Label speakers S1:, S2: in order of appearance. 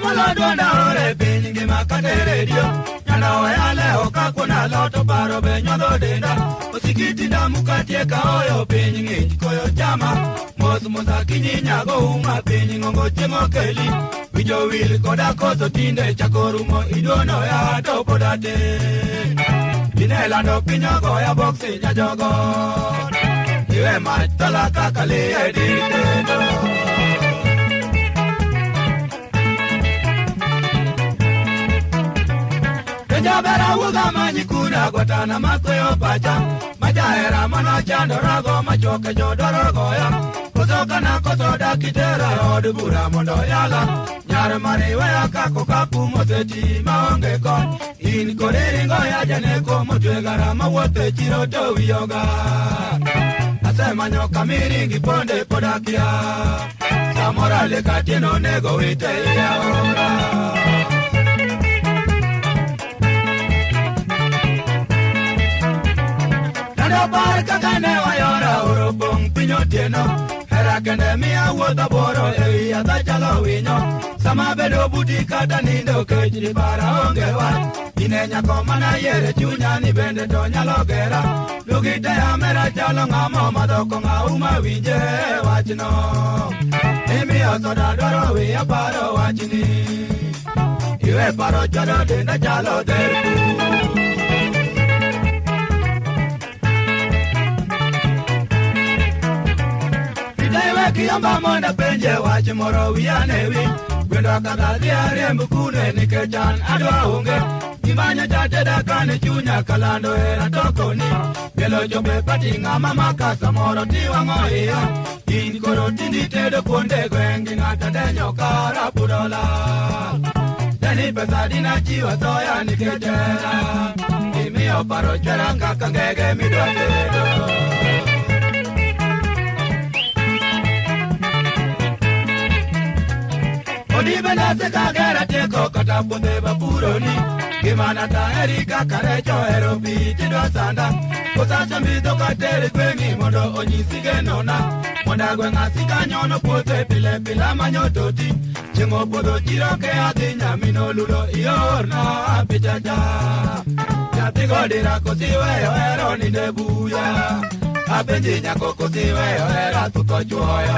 S1: Malado na ore piny ngima kate redio Nyana oyale oka kuna loto paro benyo do denda Osikiti damu katie ka oyo piny ngich koyo chama Mos mosa kinyi nyago uma piny ngongo chengo keli Wijo wil koda koso tinde chakorumo idono ya topo date Dinela no pinyogo ya boxi nyajogo Iwe matala kakali editendo Jabera wuga manyikuna gotana makoyo pacha Majaera mana chandorago machoke jodorogo ya Kosoka na kosoda kitera od bura mondo yala Nyar mariwea kako kapu moseti maonge kon In koriringo ya janeko motwegara mawote chiro towi yoga Asema nyoka miringi ponde podakia Samora leka tieno nego wite ya ora Barka kane wayora urupung pinyo tieno Hera kende miya wuotha boro ewi yadha chalo winyo Sama bedo buti kata nindo kejri para onge wat Ine nyako mana yere chunya ni bende to nyalo gera Lugite ya mera chalo ngamo madoko nga uma winje wachno Imi osoda doro wiya paro wachni Iwe paro chalo denda chalo derku Kiyamba monda penje wachi moro wiyanewi Gwendo kagazi ariembu kune nikechan adwa unge Kimanya chateda kane chunya kalando era tokoni Gelo jobe pati ngama makasa moro tiwa ngoia In koro tindi tedo konde gwengi ngata denyo kara pudola Deni pesa dina chiwa soya nikechera Kimi oparo chera ngaka ngege midwa tedo Odibe na seka gera teko kata ponde bapuroni Gimana ta erika karecho erobi tido sanda Kosasa mido kateri kwengi mondo onyisige nona Monda gwenga sika nyono pote pile pila manyototi Chingo podo chiroke adinya mino lulo iorna pichacha Nyatigo dira kosiwe ero ni debuya Abenji nyako kosiwe era tuko chuoyo